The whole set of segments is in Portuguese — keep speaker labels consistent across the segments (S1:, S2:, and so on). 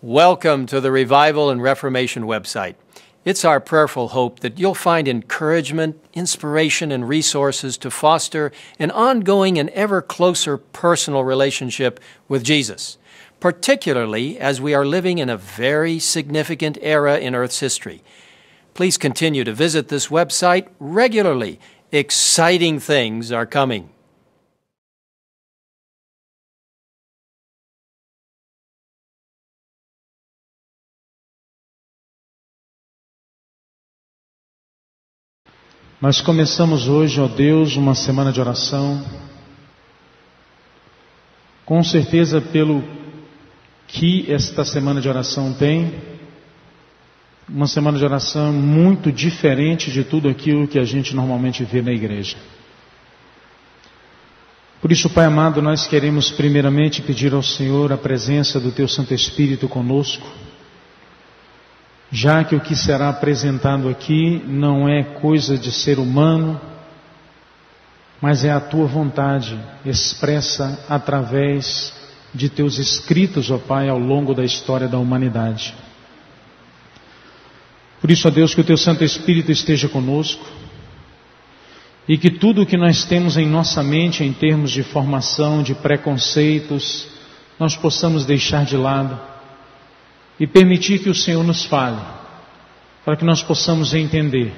S1: Welcome to the Revival and Reformation website. It's our prayerful hope that you'll find encouragement, inspiration, and resources to foster an ongoing and ever closer personal relationship with Jesus, particularly as we are living in a very significant era in Earth's history. Please continue to visit this website regularly. Exciting things are coming.
S2: Nós começamos hoje, ó Deus, uma semana de oração, com certeza pelo que esta semana de oração tem, uma semana de oração muito diferente de tudo aquilo que a gente normalmente vê na igreja. Por isso, Pai amado, nós queremos primeiramente pedir ao Senhor a presença do Teu Santo Espírito conosco, já que o que será apresentado aqui não é coisa de ser humano, mas é a Tua vontade expressa através de Teus escritos, ó Pai, ao longo da história da humanidade. Por isso, ó Deus, que o Teu Santo Espírito esteja conosco e que tudo o que nós temos em nossa mente em termos de formação, de preconceitos, nós possamos deixar de lado e permitir que o Senhor nos fale, para que nós possamos entender,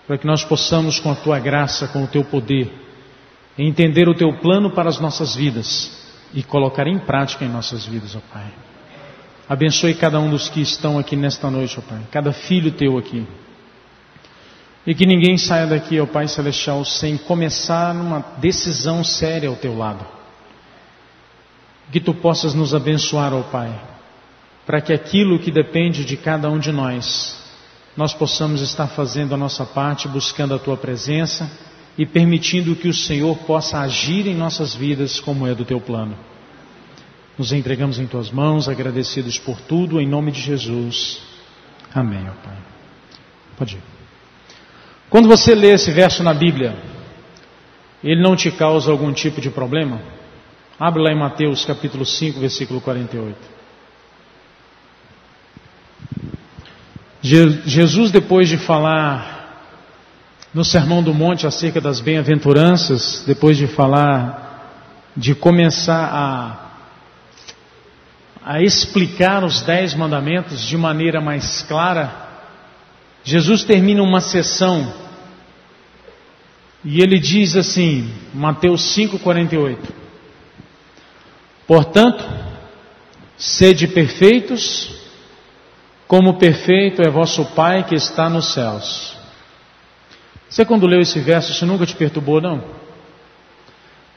S2: para que nós possamos, com a Tua graça, com o Teu poder, entender o Teu plano para as nossas vidas e colocar em prática em nossas vidas, ó Pai. Abençoe cada um dos que estão aqui nesta noite, ó Pai, cada filho Teu aqui. E que ninguém saia daqui, ó Pai Celestial, sem começar uma decisão séria ao Teu lado. Que Tu possas nos abençoar, ó Pai, para que aquilo que depende de cada um de nós possamos estar fazendo a nossa parte, buscando a Tua presença e permitindo que o Senhor possa agir em nossas vidas como é do Teu plano. Nos entregamos em Tuas mãos, agradecidos por tudo, em nome de Jesus. Amém, ó Pai. Pode ir. Quando você lê esse verso na Bíblia, ele não te causa algum tipo de problema? Abre lá em Mateus capítulo 5, versículo 48. Jesus, depois de falar no Sermão do Monte acerca das bem-aventuranças, depois de falar, de começar a explicar os 10 mandamentos de maneira mais clara, Jesus termina uma sessão e ele diz assim, Mateus 5,48: Portanto, sede perfeitos, como perfeito é vosso Pai que está nos céus. Você, quando leu esse verso, isso nunca te perturbou, não?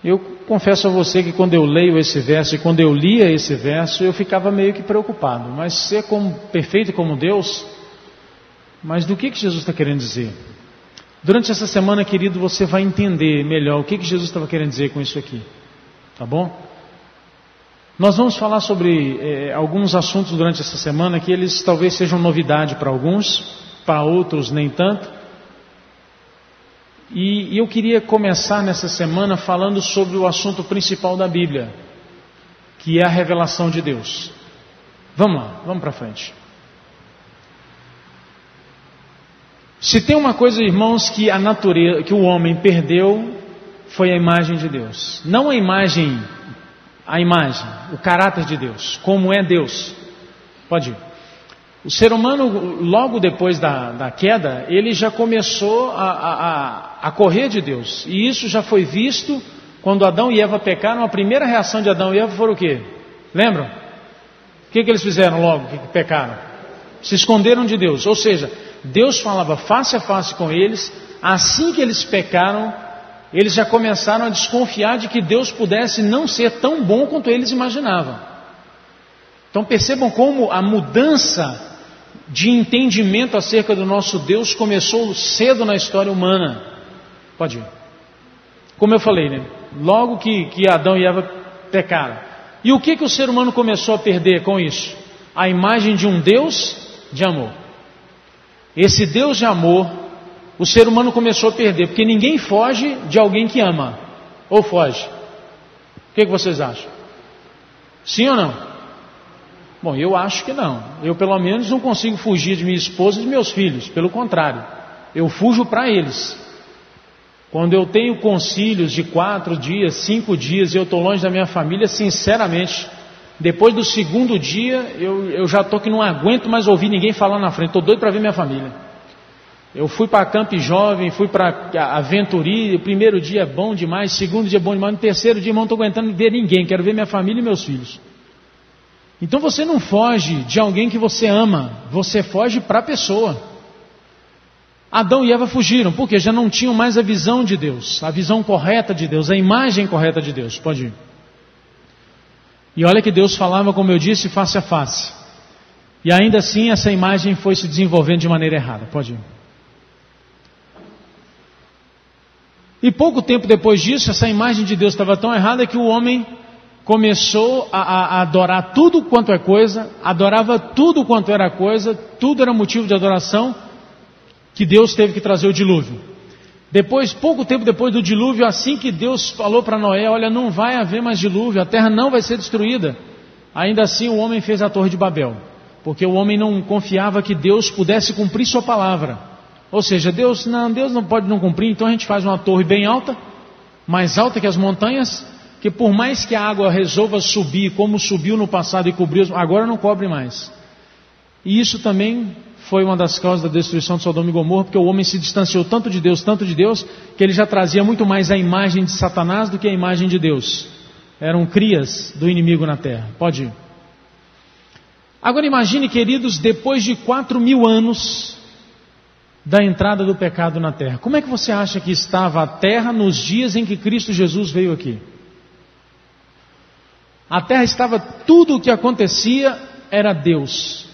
S2: Eu confesso a você que quando eu leio esse verso e quando eu lia esse verso, eu ficava meio que preocupado. Mas ser como perfeito como Deus, mas do que Jesus está querendo dizer? Durante essa semana, querido, você vai entender melhor o que Jesus estava querendo dizer com isso aqui. Tá bom? Nós vamos falar sobre alguns assuntos durante essa semana que eles talvez sejam novidade para alguns, para outros nem tanto. E eu queria começar nessa semana falando sobre o assunto principal da Bíblia, que é a revelação de Deus. Vamos lá, vamos para frente. Se tem uma coisa, irmãos, que a natureza, que o homem perdeu, foi a imagem de Deus. Não a imagem, o caráter de Deus, como é Deus. Pode ir. O ser humano, logo depois da queda, ele já começou a correr de Deus. E isso já foi visto quando Adão e Eva pecaram. A primeira reação de Adão e Eva foi o quê? Lembram? O que eles fizeram logo que pecaram? Se esconderam de Deus. Ou seja, Deus falava face a face com eles. Assim que eles pecaram, eles já começaram a desconfiar de que Deus pudesse não ser tão bom quanto eles imaginavam. Então percebam como a mudança de entendimento acerca do nosso Deus começou cedo na história humana. Pode ir. Como eu falei, né? Logo que Adão e Eva pecaram. E o que o ser humano começou a perder com isso? A imagem de um Deus de amor. Esse Deus de amor, o ser humano começou a perder, porque ninguém foge de alguém que ama. Ou foge? O que vocês acham? Sim ou não? Bom, eu acho que não. Eu pelo menos não consigo fugir de minha esposa e de meus filhos. Pelo contrário, eu fujo para eles. Quando eu tenho concílios de 4 dias, 5 dias e eu estou longe da minha família, sinceramente, depois do segundo dia eu já estou que não aguento mais ouvir ninguém falar na frente. Estou doido para ver minha família. Eu fui para Camp Jovem, fui para Aventuri. O primeiro dia é bom demais, segundo dia é bom demais, no terceiro dia, irmão, não estou aguentando ver ninguém. Quero ver minha família e meus filhos. Então você não foge de alguém que você ama, você foge para a pessoa. Adão e Eva fugiram, porque já não tinham mais a visão de Deus, a visão correta de Deus, a imagem correta de Deus. Pode ir. E olha que Deus falava, como eu disse, face a face. E ainda assim essa imagem foi se desenvolvendo de maneira errada. Pode ir. E pouco tempo depois disso, essa imagem de Deus estava tão errada que o homem começou a adorar tudo quanto é coisa, adorava tudo quanto era coisa, tudo era motivo de adoração, que Deus teve que trazer o dilúvio. Depois, pouco tempo depois do dilúvio, assim que Deus falou para Noé, olha, não vai haver mais dilúvio, a terra não vai ser destruída. Ainda assim o homem fez a Torre de Babel, porque o homem não confiava que Deus pudesse cumprir sua palavra. Ou seja, Deus não pode não cumprir, então a gente faz uma torre bem alta, mais alta que as montanhas, que por mais que a água resolva subir, como subiu no passado e cobriu, agora não cobre mais. E isso também foi uma das causas da destruição de Sodoma e Gomorra, porque o homem se distanciou tanto de Deus, que ele já trazia muito mais a imagem de Satanás do que a imagem de Deus. Eram crias do inimigo na terra. Pode ir. Agora imagine, queridos, depois de 4.000 anos da entrada do pecado na terra, como é que você acha que estava a terra nos dias em que Cristo Jesus veio aqui? A terra estava, tudo o que acontecia era Deus.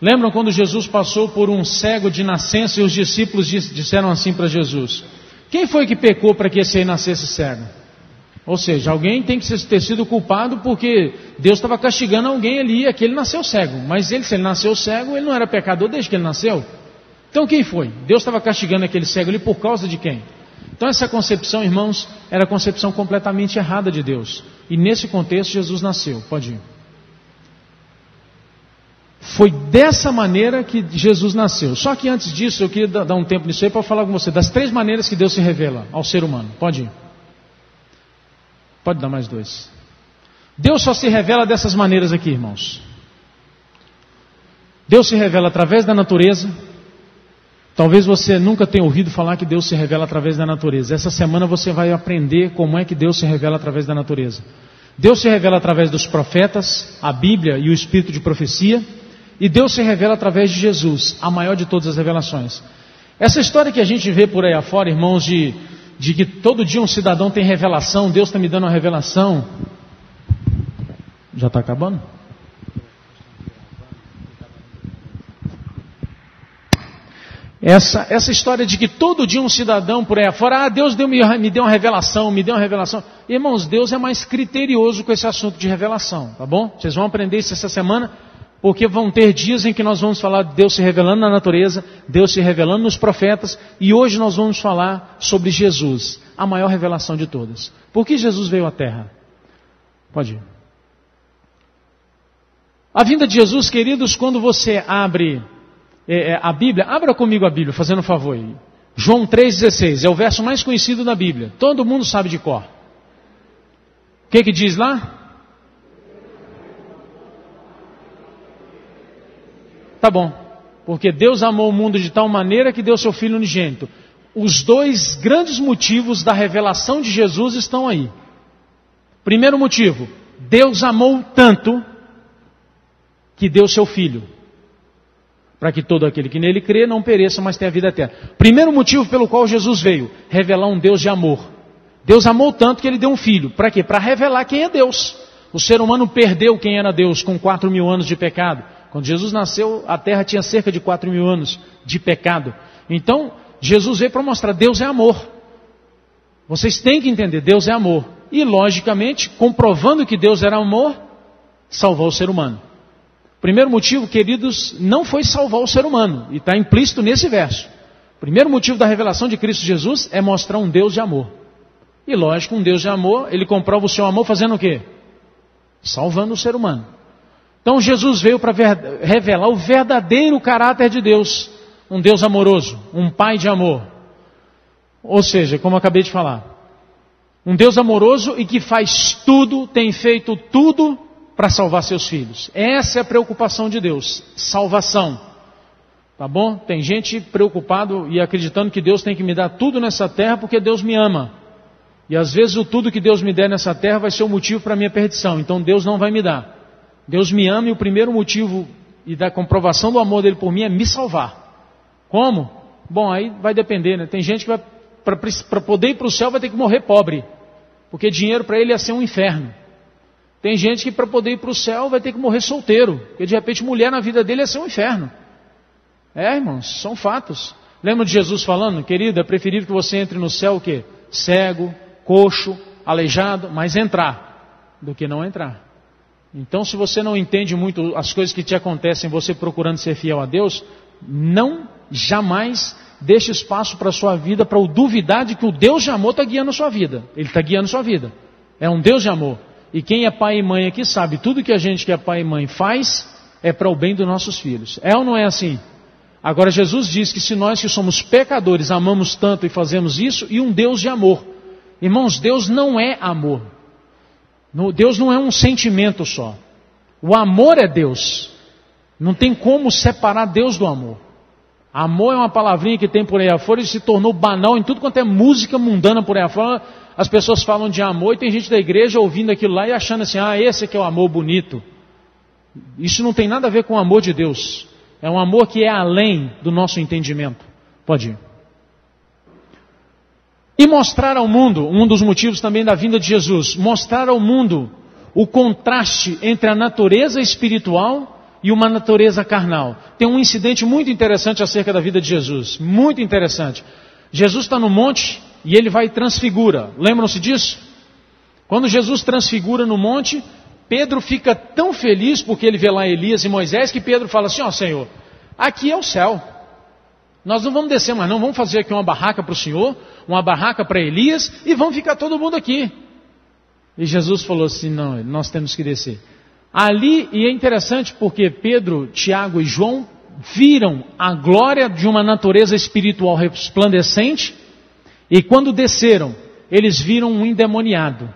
S2: Lembram quando Jesus passou por um cego de nascença e os discípulos disseram assim para Jesus: quem foi que pecou para que esse aí nascesse cego? Ou seja, alguém tem que ter sido culpado, porque Deus estava castigando alguém ali e aquele nasceu cego. Mas se ele nasceu cego, ele não era pecador desde que ele nasceu. Então quem foi? Deus estava castigando aquele cego ali por causa de quem? Então essa concepção, irmãos, era a concepção completamente errada de Deus. E nesse contexto Jesus nasceu. Pode ir. Foi dessa maneira que Jesus nasceu. Só que antes disso eu queria dar um tempo nisso aí para falar com você das 3 maneiras que Deus se revela ao ser humano. Pode ir. Pode dar mais 2. Deus só se revela dessas maneiras aqui, irmãos. Deus se revela através da natureza. Talvez você nunca tenha ouvido falar que Deus se revela através da natureza. Essa semana você vai aprender como é que Deus se revela através da natureza. Deus se revela através dos profetas, a Bíblia e o espírito de profecia. E Deus se revela através de Jesus, a maior de todas as revelações. Essa história que a gente vê por aí afora, irmãos, de que todo dia um cidadão tem revelação, Deus está me dando uma revelação. Já está acabando? Essa história de que todo dia um cidadão por aí afora, Deus me deu uma revelação, me deu uma revelação. Irmãos, Deus é mais criterioso com esse assunto de revelação, tá bom? Vocês vão aprender isso essa semana, porque vão ter dias em que nós vamos falar de Deus se revelando na natureza, Deus se revelando nos profetas, e hoje nós vamos falar sobre Jesus, a maior revelação de todas. Por que Jesus veio à Terra? Pode ir. A vinda de Jesus, queridos, quando você abre a Bíblia, abra comigo a Bíblia, fazendo um favor aí. João 3,16, é o verso mais conhecido da Bíblia, todo mundo sabe de cor. O que diz lá? Tá bom, porque Deus amou o mundo de tal maneira que deu seu Filho unigênito. Os 2 grandes motivos da revelação de Jesus estão aí. Primeiro motivo, Deus amou tanto que deu seu Filho, para que todo aquele que nele crê não pereça, mas tenha vida eterna. Primeiro motivo pelo qual Jesus veio, revelar um Deus de amor. Deus amou tanto que ele deu um Filho. Para quê? Para revelar quem é Deus. O ser humano perdeu quem era Deus com 4.000 anos de pecado. Quando Jesus nasceu, a terra tinha cerca de 4.000 anos de pecado. Então, Jesus veio para mostrar, Deus é amor. Vocês têm que entender, Deus é amor. E, logicamente, comprovando que Deus era amor, salvou o ser humano. Primeiro motivo, queridos, não foi salvar o ser humano, e está implícito nesse verso. Primeiro motivo da revelação de Cristo Jesus é mostrar um Deus de amor. E lógico, um Deus de amor, ele comprova o seu amor fazendo o quê? Salvando o ser humano. Então Jesus veio para revelar o verdadeiro caráter de Deus. Um Deus amoroso, um Pai de amor. Ou seja, como eu acabei de falar, um Deus amoroso e que faz tudo, tem feito tudo para salvar seus filhos. Essa é a preocupação de Deus, salvação. Tá bom? Tem gente preocupado e acreditando que Deus tem que me dar tudo nessa terra porque Deus me ama. E às vezes o tudo que Deus me der nessa terra vai ser o motivo para a minha perdição. Então Deus não vai me dar. Deus me ama e o primeiro motivo e da comprovação do amor dele por mim é me salvar. Como? Bom, aí vai depender, né? Tem gente que vai, para poder ir para o céu vai ter que morrer pobre. Porque dinheiro para ele ia ser um inferno. Tem gente que para poder ir para o céu vai ter que morrer solteiro. Porque de repente mulher na vida dele ia ser um inferno. Irmãos, são fatos. Lembra de Jesus falando, querido, é preferível que você entre no céu o quê? Cego, coxo, aleijado, mas entrar, do que não entrar. Então se você não entende muito as coisas que te acontecem, você procurando ser fiel a Deus, não jamais deixe espaço para a sua vida, para o duvidar de que o Deus de amor está guiando a sua vida. Ele está guiando a sua vida. É um Deus de amor. E quem é pai e mãe aqui sabe, tudo que a gente que é pai e mãe faz, é para o bem dos nossos filhos. É ou não é assim? Agora Jesus diz que se nós que somos pecadores amamos tanto e fazemos isso, e um Deus de amor. Irmãos, Deus não é amor. Deus não é um sentimento só. O amor é Deus. Não tem como separar Deus do amor. Amor é uma palavrinha que tem por aí afora e se tornou banal em tudo quanto é música mundana por aí afora. As pessoas falam de amor e tem gente da igreja ouvindo aquilo lá e achando assim, esse aqui é o amor bonito. Isso não tem nada a ver com o amor de Deus. É um amor que é além do nosso entendimento. Pode ir. E mostrar ao mundo, um dos motivos também da vinda de Jesus, mostrar ao mundo o contraste entre a natureza espiritual e uma natureza carnal. Tem um incidente muito interessante acerca da vida de Jesus. Muito interessante. Jesus está no monte e ele vai e transfigura. Lembram-se disso? Quando Jesus transfigura no monte, Pedro fica tão feliz porque ele vê lá Elias e Moisés que Pedro fala assim, Senhor, aqui é o céu. Nós não vamos descer mais não, vamos fazer aqui uma barraca para o Senhor, uma barraca para Elias e vamos ficar todo mundo aqui. E Jesus falou assim, não, nós temos que descer. Ali, e é interessante porque Pedro, Tiago e João viram a glória de uma natureza espiritual resplandecente e quando desceram, eles viram um endemoniado.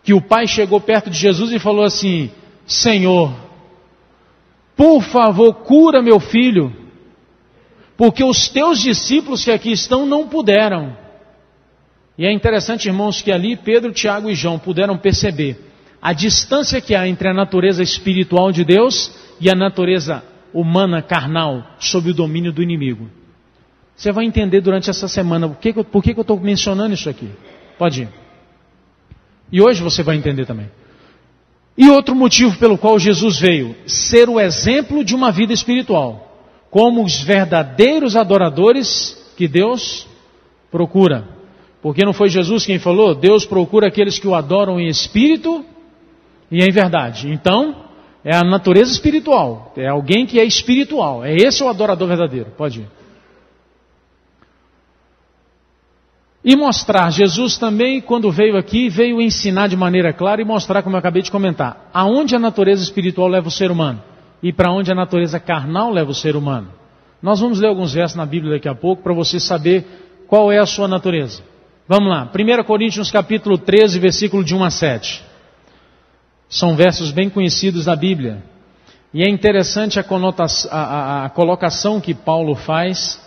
S2: Que o pai chegou perto de Jesus e falou assim, Senhor, por favor, cura meu filho, porque os teus discípulos que aqui estão não puderam. E é interessante, irmãos, que ali Pedro, Tiago e João puderam perceber a distância que há entre a natureza espiritual de Deus e a natureza humana, carnal, sob o domínio do inimigo. Você vai entender durante essa semana por que eu estou mencionando isso aqui. Pode ir. E hoje você vai entender também. E outro motivo pelo qual Jesus veio, ser o exemplo de uma vida espiritual, como os verdadeiros adoradores que Deus procura. Porque não foi Jesus quem falou? Deus procura aqueles que o adoram em espírito e em verdade. Então, é a natureza espiritual, é alguém que é espiritual, é esse o adorador verdadeiro. Pode ir. E mostrar, Jesus também, quando veio aqui, veio ensinar de maneira clara e mostrar, como eu acabei de comentar, aonde a natureza espiritual leva o ser humano e para onde a natureza carnal leva o ser humano. Nós vamos ler alguns versos na Bíblia daqui a pouco para você saber qual é a sua natureza. Vamos lá, 1 Coríntios capítulo 13, versículo de 1 a 7. São versos bem conhecidos da Bíblia. E é interessante a colocação que Paulo faz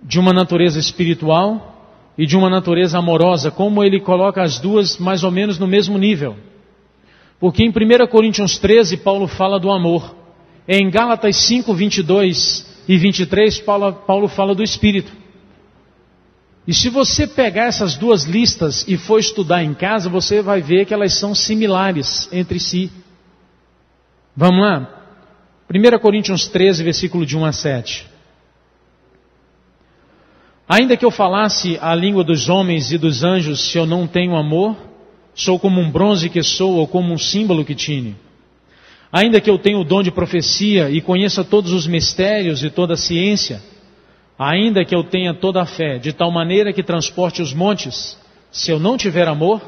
S2: de uma natureza espiritual e de uma natureza amorosa, como ele coloca as duas mais ou menos no mesmo nível. Porque em 1 Coríntios 13, Paulo fala do amor. Em Gálatas 5, 22 e 23, Paulo fala do Espírito. E se você pegar essas duas listas e for estudar em casa, você vai ver que elas são similares entre si. Vamos lá? 1 Coríntios 13, versículo de 1 a 7. Ainda que eu falasse a língua dos homens e dos anjos, se eu não tenho amor, sou como um bronze que soa ou como um símbolo que tine. Ainda que eu tenha o dom de profecia e conheça todos os mistérios e toda a ciência, ainda que eu tenha toda a fé, de tal maneira que transporte os montes, se eu não tiver amor,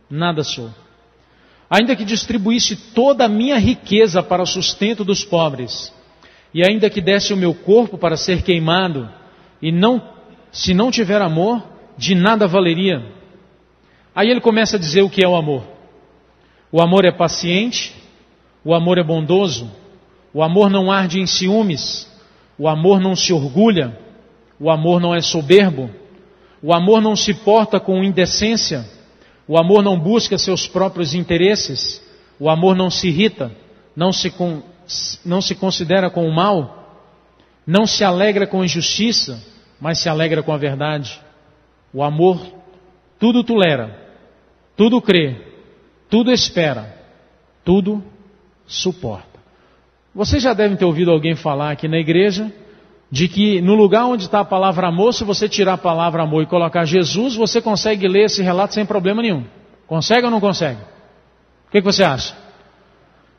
S2: nada sou. ainda que distribuísse toda a minha riqueza para o sustento dos pobres, e ainda que desse o meu corpo para ser queimado, se não tiver amor, de nada valeria. Aí ele começa a dizer o que é o amor. O amor é paciente, o amor é bondoso, o amor não arde em ciúmes, o amor não se orgulha, o amor não é soberbo, o amor não se porta com indecência, o amor não busca seus próprios interesses, o amor não se irrita, não se considera com o mal, não se alegra com a injustiça, mas se alegra com a verdade. O amor tudo tolera, tudo crê, tudo espera, tudo suporta. Vocês já devem ter ouvido alguém falar aqui na igreja de que no lugar onde está a palavra amor, se você tirar a palavra amor e colocar Jesus, você consegue ler esse relato sem problema nenhum. Consegue ou não consegue? O que você acha?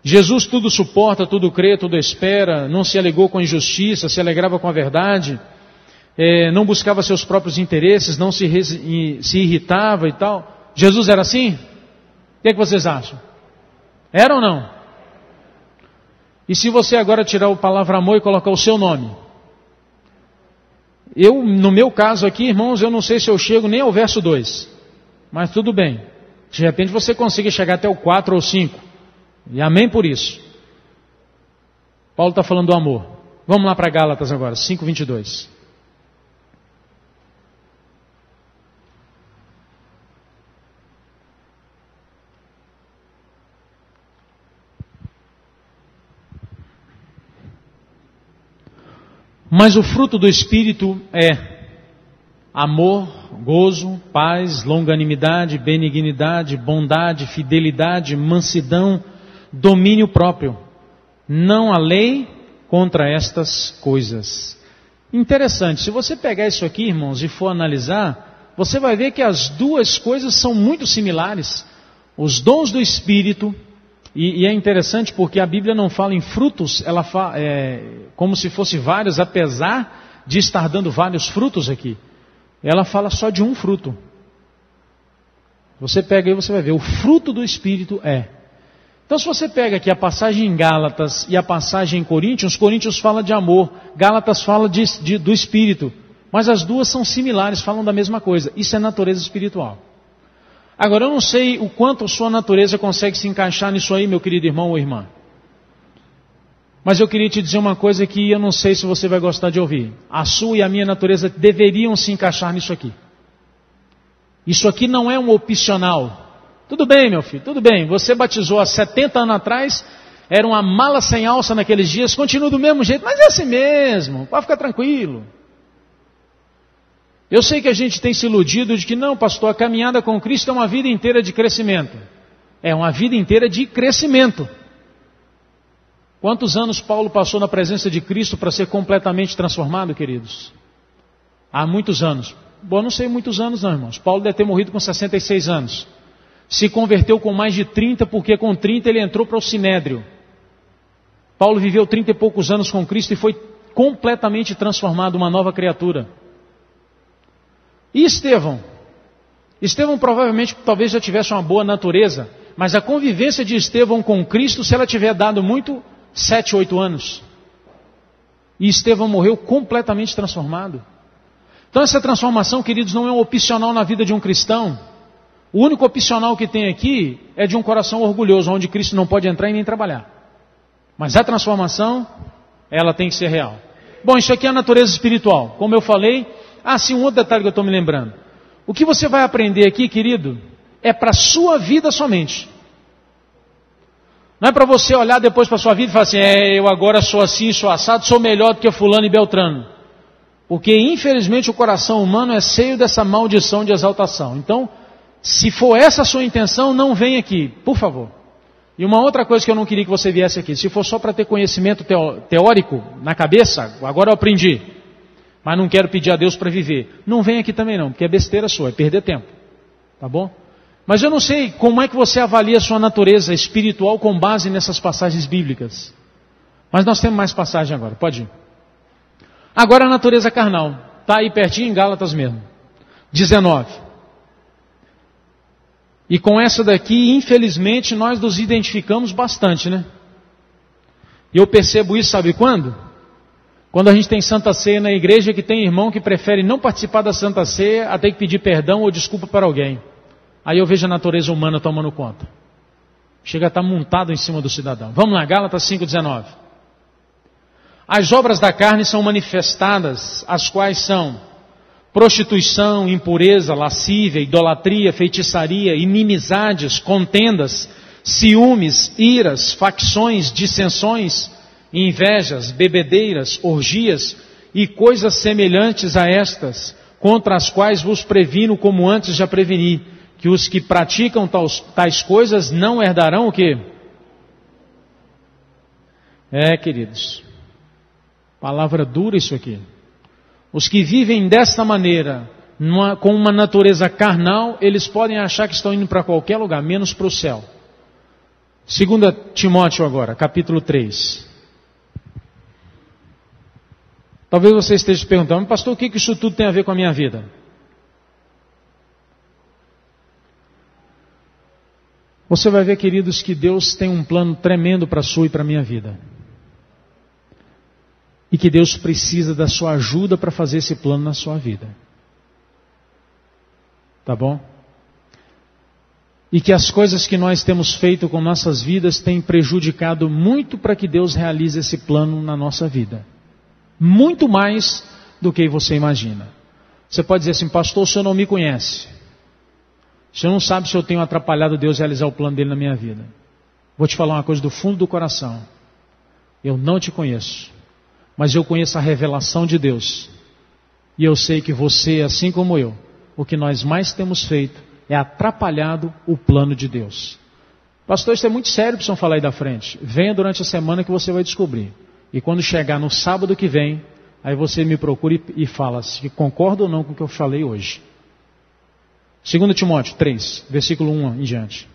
S2: Jesus tudo suporta, tudo crê, tudo espera, não se alegou com a injustiça, se alegrava com a verdade, não buscava seus próprios interesses, não se irritava e tal. Jesus era assim? O que vocês acham? Era ou não? E se você agora tirar a palavra amor e colocar o seu nome? No meu caso aqui, irmãos, eu não sei se eu chego nem ao verso 2. Mas tudo bem. De repente você consiga chegar até o 4 ou 5. E amém por isso. Paulo está falando do amor. Vamos lá para Gálatas agora, 5:22. Mas o fruto do Espírito é amor, gozo, paz, longanimidade, benignidade, bondade, fidelidade, mansidão, domínio próprio. Não há lei contra estas coisas. Interessante, se você pegar isso aqui, irmãos, e for analisar, você vai ver que as duas coisas são muito similares. Os dons do Espírito, e é interessante porque a Bíblia não fala em frutos, ela fala como se fosse vários, apesar de estar dando vários frutos aqui. Ela fala só de um fruto. Você pega aí, você vai ver, o fruto do Espírito é. Então se você pega aqui a passagem em Gálatas e a passagem em Coríntios, Coríntios fala de amor, Gálatas fala do Espírito, mas as duas são similares, falam da mesma coisa. Isso é natureza espiritual. Agora eu não sei o quanto a sua natureza consegue se encaixar nisso aí, meu querido irmão ou irmã. Mas eu queria te dizer uma coisa que eu não sei se você vai gostar de ouvir. A sua e a minha natureza deveriam se encaixar nisso aqui. Isso aqui não é um opcional. Tudo bem, meu filho, tudo bem. Você batizou há 70 anos atrás, era uma mala sem alça naqueles dias, continua do mesmo jeito, mas é assim mesmo, pode ficar tranquilo. Eu sei que a gente tem se iludido de que não, pastor, a caminhada com Cristo é uma vida inteira de crescimento. É uma vida inteira de crescimento. Quantos anos Paulo passou na presença de Cristo para ser completamente transformado, queridos? Há muitos anos. Bom, não sei muitos anos não, irmãos. Paulo deve ter morrido com 66 anos. Se converteu com mais de 30, porque com 30 ele entrou para o Sinédrio. Paulo viveu 30 e poucos anos com Cristo e foi completamente transformado, uma nova criatura. E Estevão? Estevão provavelmente talvez já tivesse uma boa natureza, mas a convivência de Estevão com Cristo, se ela tiver dado muito, 7, 8 anos. E Estevão morreu completamente transformado. Então essa transformação, queridos, não é um opcional na vida de um cristão. O único opcional que tem aqui é de um coração orgulhoso, onde Cristo não pode entrar e nem trabalhar. Mas a transformação, ela tem que ser real. Bom, isso aqui é a natureza espiritual. Como eu falei, sim, um outro detalhe que eu estou me lembrando. O que você vai aprender aqui, querido, é para a sua vida somente. Não é para você olhar depois para a sua vida e falar assim, eu agora sou assim, sou assado, sou melhor do que fulano e beltrano. Porque infelizmente o coração humano é cheio dessa maldição de exaltação. Então, se for essa a sua intenção, não vem aqui, por favor. E uma outra coisa que eu não queria que você viesse aqui, se for só para ter conhecimento teórico na cabeça, agora eu aprendi, mas não quero pedir a Deus para viver. Não vem aqui também não, porque é besteira sua, é perder tempo. Tá bom? Mas eu não sei como é que você avalia a sua natureza espiritual com base nessas passagens bíblicas. Mas nós temos mais passagem agora, pode ir. Agora a natureza carnal, está aí pertinho em Gálatas mesmo. 19. E com essa daqui, infelizmente, nós nos identificamos bastante, né? E eu percebo isso, sabe quando? Quando a gente tem Santa Ceia na igreja, que tem irmão que prefere não participar da Santa Ceia até que pedir perdão ou desculpa para alguém. Aí eu vejo a natureza humana tomando conta. Chega a estar montado em cima do cidadão. Vamos lá, Gálatas 5,19. As obras da carne são manifestadas, as quais são prostituição, impureza, lascívia, idolatria, feitiçaria, inimizades, contendas, ciúmes, iras, facções, dissensões, invejas, bebedeiras, orgias e coisas semelhantes a estas, contra as quais vos previno como antes já preveni, que os que praticam tais coisas não herdarão o quê? Queridos, palavra dura isso aqui. Os que vivem desta maneira, com uma natureza carnal, eles podem achar que estão indo para qualquer lugar, menos para o céu. 2 Timóteo agora, capítulo 3. Talvez você esteja se perguntando, pastor, o que isso tudo tem a ver com a minha vida? Você vai ver, queridos, que Deus tem um plano tremendo para a sua e para a minha vida. E que Deus precisa da sua ajuda para fazer esse plano na sua vida. Tá bom? E que as coisas que nós temos feito com nossas vidas têm prejudicado muito para que Deus realize esse plano na nossa vida. Muito mais do que você imagina. Você pode dizer assim, pastor, o senhor não me conhece. O senhor não sabe se eu tenho atrapalhado Deus realizar o plano dele na minha vida. Vou te falar uma coisa do fundo do coração. Eu não te conheço. Mas eu conheço a revelação de Deus. E eu sei que você, assim como eu, o que nós mais temos feito é atrapalhado o plano de Deus. Pastor, isso é muito sério para o senhor falar aí da frente. Venha durante a semana que você vai descobrir. E quando chegar no sábado que vem, aí você me procura e fala se concorda ou não com o que eu falei hoje. 2 Timóteo 3, versículo 1 em diante.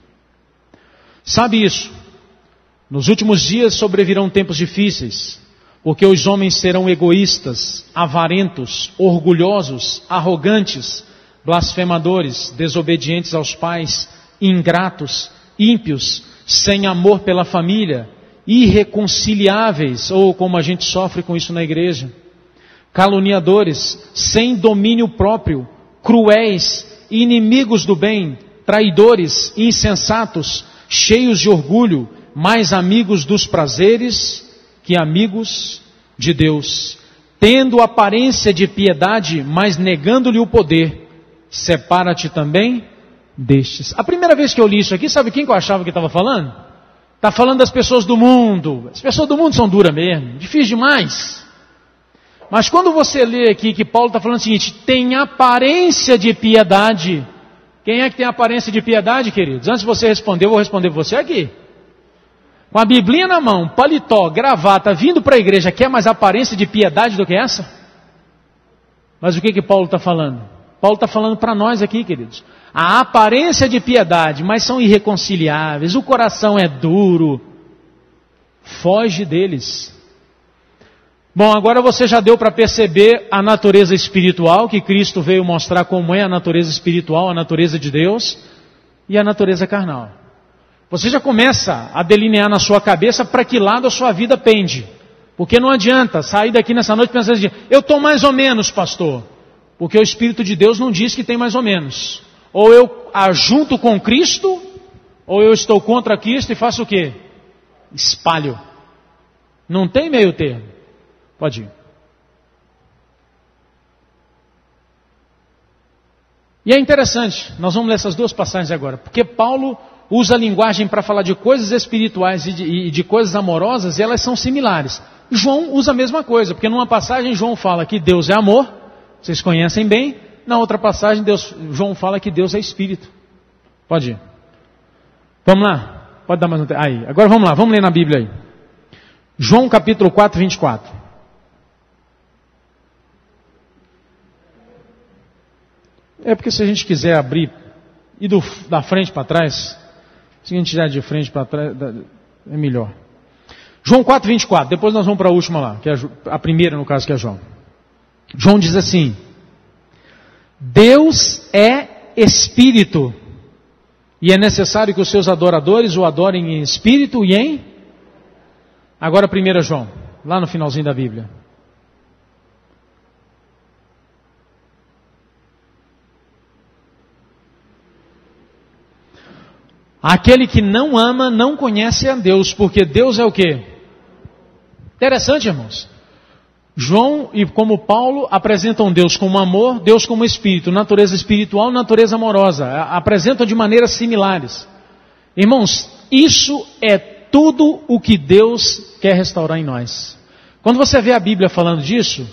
S2: Sabe isso, nos últimos dias sobrevirão tempos difíceis, porque os homens serão egoístas, avarentos, orgulhosos, arrogantes, blasfemadores, desobedientes aos pais, ingratos, ímpios, sem amor pela família, irreconciliáveis, ou como a gente sofre com isso na igreja, caluniadores, sem domínio próprio, cruéis, inimigos do bem, traidores, insensatos, cheios de orgulho, mais amigos dos prazeres que amigos de Deus, tendo aparência de piedade, mas negando-lhe o poder, separa-te também destes. A primeira vez que eu li isso aqui, sabe quem que eu achava que estava falando? Está falando das pessoas do mundo. As pessoas do mundo são duras mesmo, difícil demais. Mas quando você lê aqui que Paulo está falando o seguinte, tem aparência de piedade. Quem é que tem aparência de piedade, queridos? Antes de você responder, eu vou responder você aqui. Com a Biblinha na mão, paletó, gravata, vindo para a igreja, quer mais aparência de piedade do que essa? Mas o que Paulo está falando? Paulo está falando para nós aqui, queridos. A aparência de piedade, mas são irreconciliáveis, o coração é duro. Foge deles. Bom, agora você já deu para perceber a natureza espiritual, que Cristo veio mostrar como é a natureza espiritual, a natureza de Deus, e a natureza carnal. Você já começa a delinear na sua cabeça para que lado a sua vida pende. Porque não adianta sair daqui nessa noite pensando assim, eu estou mais ou menos, pastor. Porque o Espírito de Deus não diz que tem mais ou menos. Ou eu ajunto com Cristo, ou eu estou contra Cristo e faço o quê? Espalho. Não tem meio termo. Pode ir. E é interessante, nós vamos ler essas duas passagens agora, porque Paulo usa a linguagem para falar de coisas espirituais e de coisas amorosas, e elas são similares. João usa a mesma coisa, porque numa passagem João fala que Deus é amor, vocês conhecem bem, na outra passagem João fala que Deus é Espírito. Pode ir. Vamos lá? Pode dar mais um tempo. Aí, agora vamos lá, vamos ler na Bíblia aí. João capítulo 4, 24. É porque se a gente quiser abrir, ir da frente para trás, se a gente tirar de frente para trás, é melhor. João 4, 24, depois nós vamos para a última lá, que é a primeira no caso que é João. João diz assim, Deus é Espírito, E é necessário que os seus adoradores o adorem em espírito e em... Agora 1 João, lá no finalzinho da Bíblia. Aquele que não ama não conhece a Deus, porque Deus é o quê? Interessante, irmãos. João e como Paulo apresentam Deus como amor, Deus como espírito, natureza espiritual, natureza amorosa. Apresentam de maneiras similares. Irmãos, isso é tudo o que Deus quer restaurar em nós. Quando você vê a Bíblia falando disso,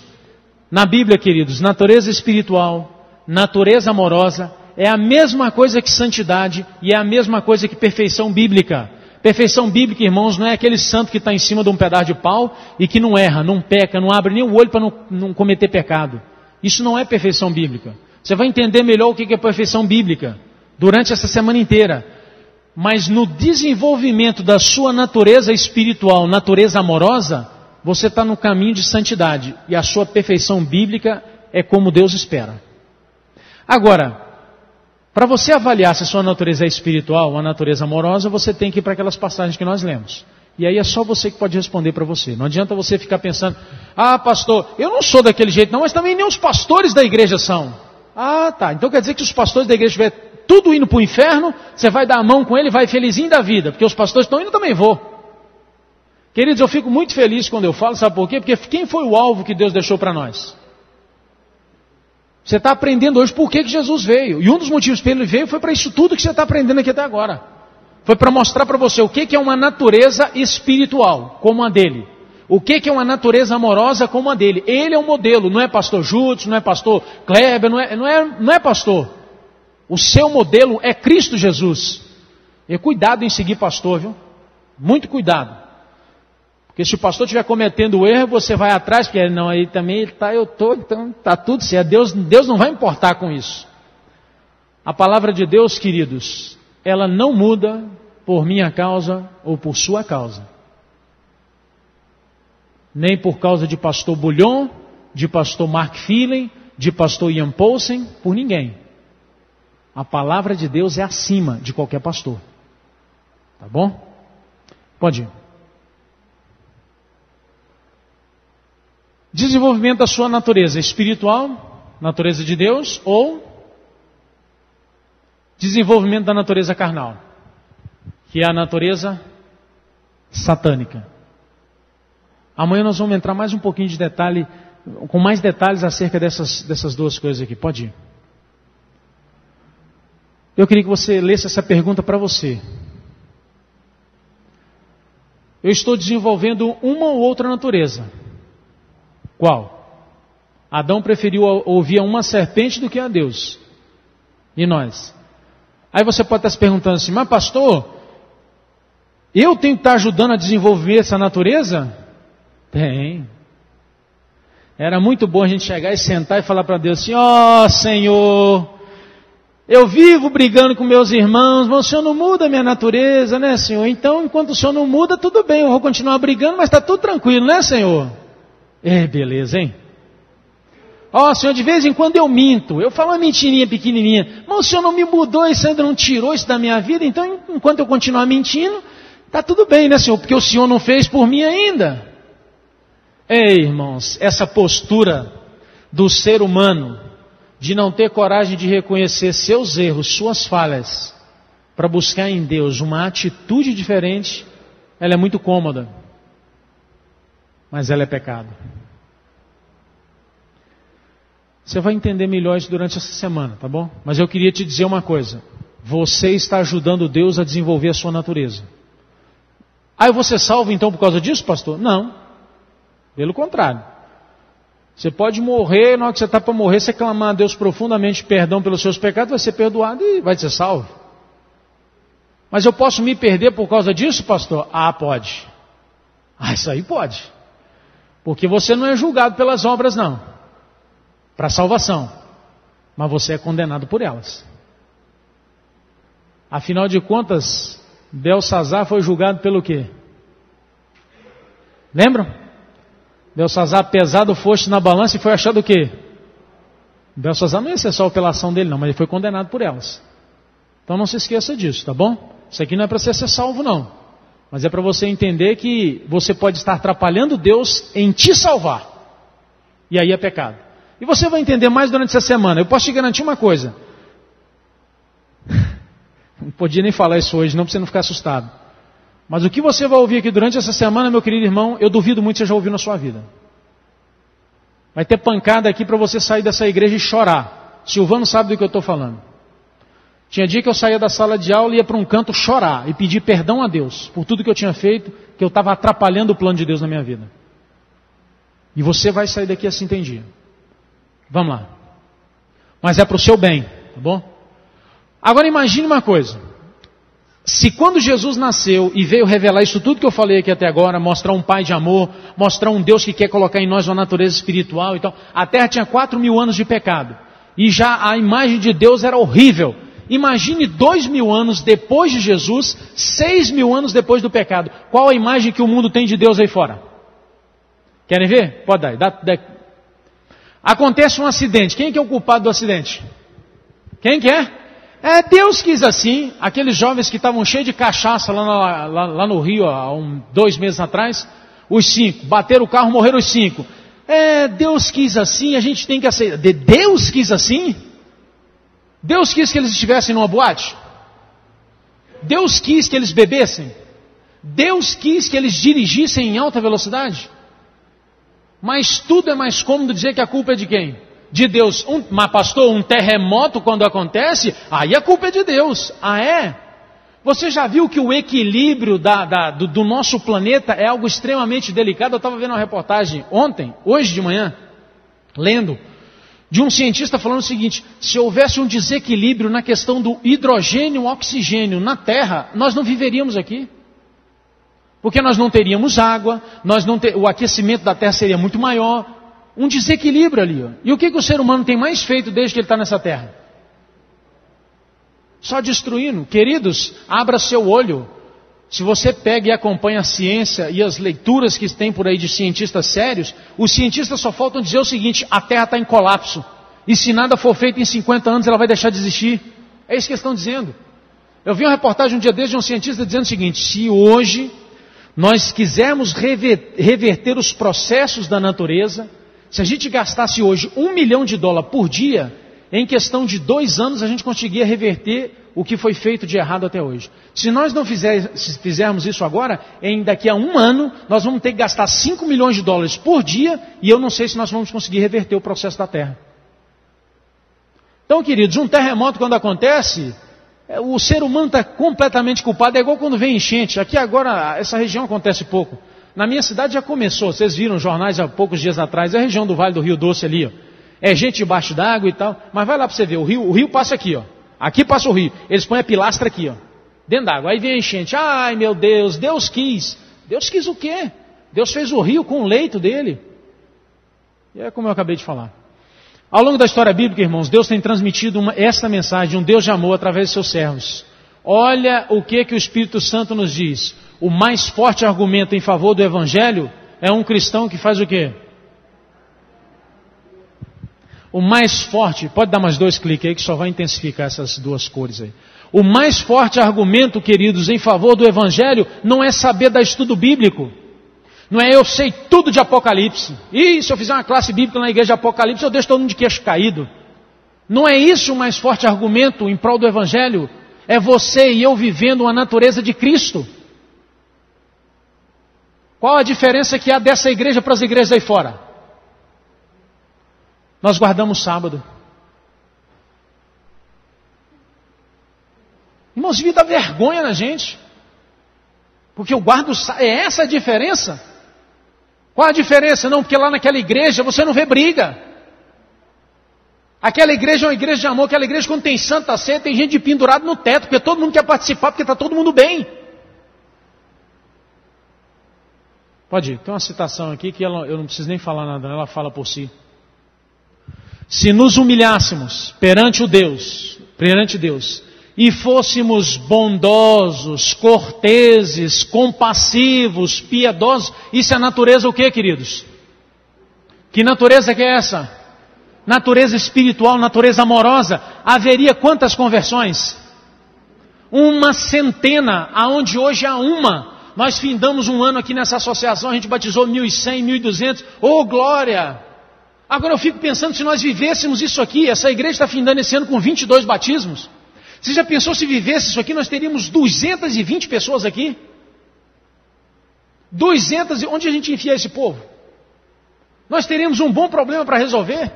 S2: na Bíblia, queridos, natureza espiritual, natureza amorosa, é a mesma coisa que santidade e é a mesma coisa que perfeição bíblica. Perfeição bíblica, irmãos, não é aquele santo que está em cima de um pedaço de pau e que não erra, não peca, não abre nem o olho para não cometer pecado. Isso não é perfeição bíblica. Você vai entender melhor o que é perfeição bíblica durante essa semana inteira. Mas no desenvolvimento da sua natureza espiritual, natureza amorosa, você está no caminho de santidade. E a sua perfeição bíblica é como Deus espera. Agora, para você avaliar se a sua natureza é espiritual ou a natureza amorosa, você tem que ir para aquelas passagens que nós lemos. E aí é só você que pode responder para você. Não adianta você ficar pensando, pastor, eu não sou daquele jeito não, mas também nem os pastores da igreja são. Tá, então quer dizer que se os pastores da igreja estiverem tudo indo para o inferno, você vai dar a mão com ele e vai felizinho da vida, porque os pastores estão indo, eu também vou. Queridos, eu fico muito feliz quando eu falo, sabe por quê? Porque quem foi o alvo que Deus deixou para nós? Você está aprendendo hoje por que Jesus veio. E um dos motivos que ele veio foi para isso tudo que você está aprendendo aqui até agora. Foi para mostrar para você o que é uma natureza espiritual, como a dele. O que é uma natureza amorosa, como a dele. Ele é um modelo, não é pastor Júlio, não é pastor Kleber, não é pastor. O seu modelo é Cristo Jesus. E cuidado em seguir pastor, viu? Muito cuidado. Porque se o pastor estiver cometendo erro, você vai atrás, porque não, aí também ele está, então está tudo certo. Deus não vai importar com isso. A palavra de Deus, queridos, ela não muda por minha causa ou por sua causa. Nem por causa de pastor Bullion, de pastor Mark Phelan, de pastor Ian Paulsen, por ninguém. A palavra de Deus é acima de qualquer pastor. Tá bom? Pode ir. Desenvolvimento da sua natureza espiritual, natureza de Deus, ou desenvolvimento da natureza carnal, que é a natureza satânica. Amanhã nós vamos entrar mais um pouquinho de detalhe, com mais detalhes acerca dessas duas coisas aqui. Pode ir. Eu queria que você lesse essa pergunta para você. Eu estou desenvolvendo uma ou outra natureza. Qual? Adão preferiu ouvir a uma serpente do que a Deus. E nós? Aí você pode estar se perguntando assim, mas pastor, eu tenho que estar ajudando a desenvolver essa natureza? Tem. Era muito bom a gente chegar e sentar e falar para Deus assim, Senhor, eu vivo brigando com meus irmãos, mas o Senhor não muda a minha natureza, né, Senhor? Então, enquanto o Senhor não muda, tudo bem, eu vou continuar brigando, mas está tudo tranquilo, né, Senhor? Beleza, hein? Senhor, de vez em quando eu minto, eu falo uma mentirinha pequenininha, mas o Senhor não me mudou, isso ainda não tirou isso da minha vida, então enquanto eu continuar mentindo, está tudo bem, né, Senhor? Porque o Senhor não fez por mim ainda. Ei, irmãos, essa postura do ser humano, de não ter coragem de reconhecer seus erros, suas falhas, para buscar em Deus uma atitude diferente, ela é muito cômoda, mas ela é pecado. Você vai entender melhor isso durante essa semana, tá bom? Mas eu queria te dizer uma coisa, você está ajudando Deus a desenvolver a sua natureza. Eu vou ser salvo então por causa disso, pastor? Não, pelo contrário. Você pode morrer, na hora que você está para morrer, você clamar a Deus profundamente perdão pelos seus pecados, vai ser perdoado e vai ser salvo. Mas eu posso me perder por causa disso, pastor? Pode. Isso aí pode. Porque você não é julgado pelas obras, não. Para salvação. Mas você é condenado por elas. Afinal de contas, Belsazar foi julgado pelo quê? Lembram? Belsazar pesado foste na balança e foi achado o quê? Belsazar não ia ser só pela ação dele não, mas ele foi condenado por elas. Então não se esqueça disso, tá bom? Isso aqui não é para você ser salvo, não. Mas é para você entender que você pode estar atrapalhando Deus em te salvar. E aí é pecado. E você vai entender mais durante essa semana. Eu posso te garantir uma coisa. Não podia nem falar isso hoje, não, para você não ficar assustado. Mas o que você vai ouvir aqui durante essa semana, meu querido irmão, eu duvido muito que você já ouviu na sua vida. Vai ter pancada aqui para você sair dessa igreja e chorar. Silvano sabe do que eu estou falando. Tinha dia que eu saía da sala de aula e ia para um canto chorar e pedir perdão a Deus por tudo que eu tinha feito, que eu estava atrapalhando o plano de Deus na minha vida. E você vai sair daqui assim tem dia. Vamos lá. Mas é para o seu bem, tá bom? Agora imagine uma coisa. Se quando Jesus nasceu e veio revelar isso tudo que eu falei aqui até agora, mostrar um Pai de amor, mostrar um Deus que quer colocar em nós uma natureza espiritual e tal, a Terra tinha 4.000 anos de pecado. E já a imagem de Deus era horrível. Imagine 2.000 anos depois de Jesus, 6.000 anos depois do pecado. Qual a imagem que o mundo tem de Deus aí fora? Querem ver? Pode dar. Dá. Acontece um acidente. Quem que é o culpado do acidente? Quem que é? Deus quis assim. Aqueles jovens que estavam cheios de cachaça lá no Rio há 2 meses atrás, os 5, bateram o carro, morreram os 5. Deus quis assim, a gente tem que aceitar. Deus quis assim? Deus quis que eles estivessem numa boate? Deus quis que eles bebessem? Deus quis que eles dirigissem em alta velocidade? Mas tudo é mais cômodo dizer que a culpa é de quem? De Deus. Mas pastor, um terremoto quando acontece, aí a culpa é de Deus. Ah, é? Você já viu que o equilíbrio do nosso planeta é algo extremamente delicado? Eu estava vendo uma reportagem hoje de manhã, lendo, de um cientista falando o seguinte: se houvesse um desequilíbrio na questão do hidrogênio e oxigênio na Terra, nós não viveríamos aqui. Porque nós não teríamos água, o aquecimento da Terra seria muito maior. Um desequilíbrio ali. Ó. E o que o ser humano tem mais feito desde que ele está nessa Terra? Só destruindo. Queridos, abra seu olho. Se você pega e acompanha a ciência e as leituras que tem por aí de cientistas sérios, os cientistas só faltam dizer o seguinte: a Terra está em colapso. E se nada for feito em 50 anos, ela vai deixar de existir. É isso que eles estão dizendo. Eu vi uma reportagem um dia desde de um cientista dizendo o seguinte: se hoje nós quisermos reverter os processos da natureza, se a gente gastasse hoje $1 milhão por dia, em questão de 2 anos a gente conseguia reverter o que foi feito de errado até hoje. Se nós não fizermos isso agora, daqui a 1 ano, nós vamos ter que gastar $5 milhões por dia, e eu não sei se nós vamos conseguir reverter o processo da Terra. Então, queridos, um terremoto quando acontece, o ser humano está completamente culpado. É igual quando vem enchente. Aqui agora, essa região acontece pouco. Na minha cidade já começou. Vocês viram jornais há poucos dias atrás. É a região do Vale do Rio Doce ali. Ó. É gente debaixo d'água e tal. Mas vai lá para você ver. O rio passa aqui. Ó. Aqui passa o rio. Eles põem a pilastra aqui. Ó, dentro d'água. Aí vem a enchente. Ai meu Deus, Deus quis. Deus quis o quê? Deus fez o rio com o leito dele. E é como eu acabei de falar. Ao longo da história bíblica, irmãos, Deus tem transmitido esta mensagem de um Deus de amor através de seus servos. Olha o que o Espírito Santo nos diz. O mais forte argumento em favor do Evangelho é um cristão que faz o quê? O mais forte, pode dar mais 2 cliques aí que só vai intensificar essas 2 cores aí. O mais forte argumento, queridos, em favor do Evangelho não é saber dar estudo bíblico. Não é eu sei tudo de Apocalipse. E se eu fizer uma classe bíblica na igreja de Apocalipse, eu deixo todo mundo de queixo caído. Não é isso o mais forte argumento em prol do Evangelho. É você e eu vivendo uma natureza de Cristo. Qual a diferença que há dessa igreja para as igrejas aí fora? Nós guardamos sábado. Irmãos, devia dar vergonha na gente. Porque eu guardo sábado. É essa a diferença? Qual a diferença? Não, porque lá naquela igreja você não vê briga. Aquela igreja é uma igreja de amor. Aquela igreja quando tem Santa Ceia tem gente pendurada no teto, porque todo mundo quer participar, porque está todo mundo bem. Pode ir, tem uma citação aqui que eu não preciso nem falar nada, ela fala por si. Se nos humilhássemos perante Deus, e fôssemos bondosos, corteses, compassivos, piedosos, isso é natureza o quê, queridos? Que natureza que é essa? Natureza espiritual, natureza amorosa. Haveria quantas conversões? uma centena, aonde hoje há uma. Nós findamos um ano aqui nessa associação, a gente batizou 1.100, 1.200, oh glória! Agora eu fico pensando, se nós vivêssemos isso aqui, essa igreja está findando esse ano com 22 batismos. Você já pensou se vivesse isso aqui, nós teríamos 220 pessoas aqui? 200, onde a gente enfia esse povo? Nós teríamos um bom problema para resolver.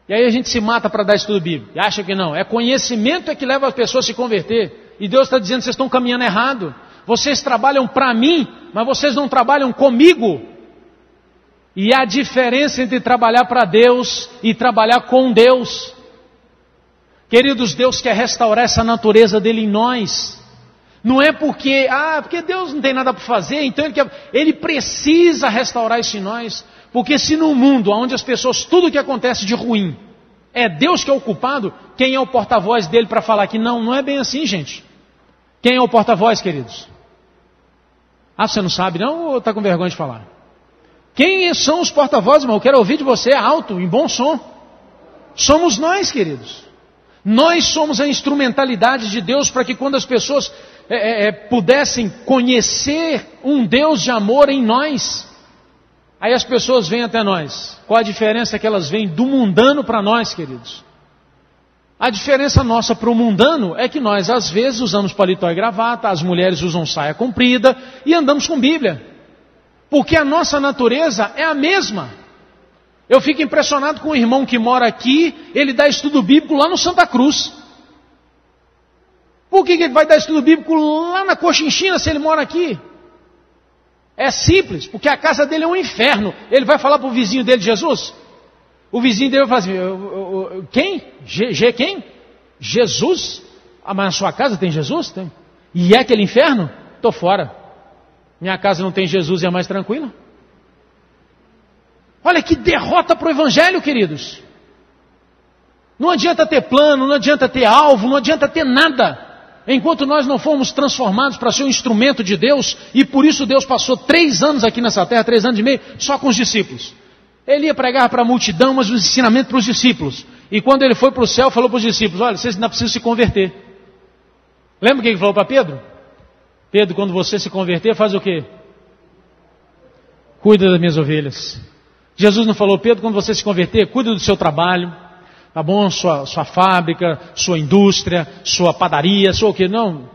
S2: E aí a gente se mata para dar estudo bíblico. E acha que não, é conhecimento que leva as pessoas a se converter. E Deus está dizendo que vocês estão caminhando errado. Vocês trabalham para mim, mas vocês não trabalham comigo. E há diferença entre trabalhar para Deus e trabalhar com Deus. Queridos, Deus quer restaurar essa natureza dele em nós. Não é porque Deus não tem nada para fazer, então ele precisa restaurar isso em nós. Porque se no mundo onde as pessoas, tudo que acontece de ruim, é Deus que é o culpado, quem é o porta-voz dele para falar que não é bem assim, gente? Quem é o porta-voz, queridos? Você não sabe não ou está com vergonha de falar? Quem são os porta-vozes, irmão? Eu quero ouvir de você alto, em bom som. Somos nós, queridos. Nós somos a instrumentalidade de Deus para que quando as pessoas pudessem conhecer um Deus de amor em nós, aí as pessoas vêm até nós. Qual a diferença que elas vêm do mundano para nós, queridos? A diferença nossa para o mundano é que nós às vezes usamos paletó e gravata, as mulheres usam saia comprida e andamos com Bíblia. Porque a nossa natureza é a mesma. Eu fico impressionado com um irmão que mora aqui, ele dá estudo bíblico lá no Santa Cruz. Por que ele vai dar estudo bíblico lá na Cochinchina se ele mora aqui? É simples, porque a casa dele é um inferno. Ele vai falar para o vizinho dele de Jesus? O vizinho dele vai falar assim, quem? Quem? Jesus? Mas na sua casa tem Jesus? Tem. E é aquele inferno? Estou fora. Minha casa não tem Jesus e é mais tranquila. Olha que derrota para o Evangelho, queridos. Não adianta ter plano, não adianta ter alvo, não adianta ter nada. Enquanto nós não fomos transformados para ser um instrumento de Deus, e por isso Deus passou 3 anos aqui nessa terra, 3 anos e meio, só com os discípulos. Ele ia pregar para a multidão, mas os ensinamentos para os discípulos. E quando ele foi para o céu, falou para os discípulos, olha, vocês ainda precisam se converter. Lembra o que ele falou para Pedro? Pedro, quando você se converter, faz o quê? Cuida das minhas ovelhas. Jesus não falou, Pedro, quando você se converter, cuida do seu trabalho, tá bom? Sua fábrica, sua indústria, sua padaria, sua o quê? Não.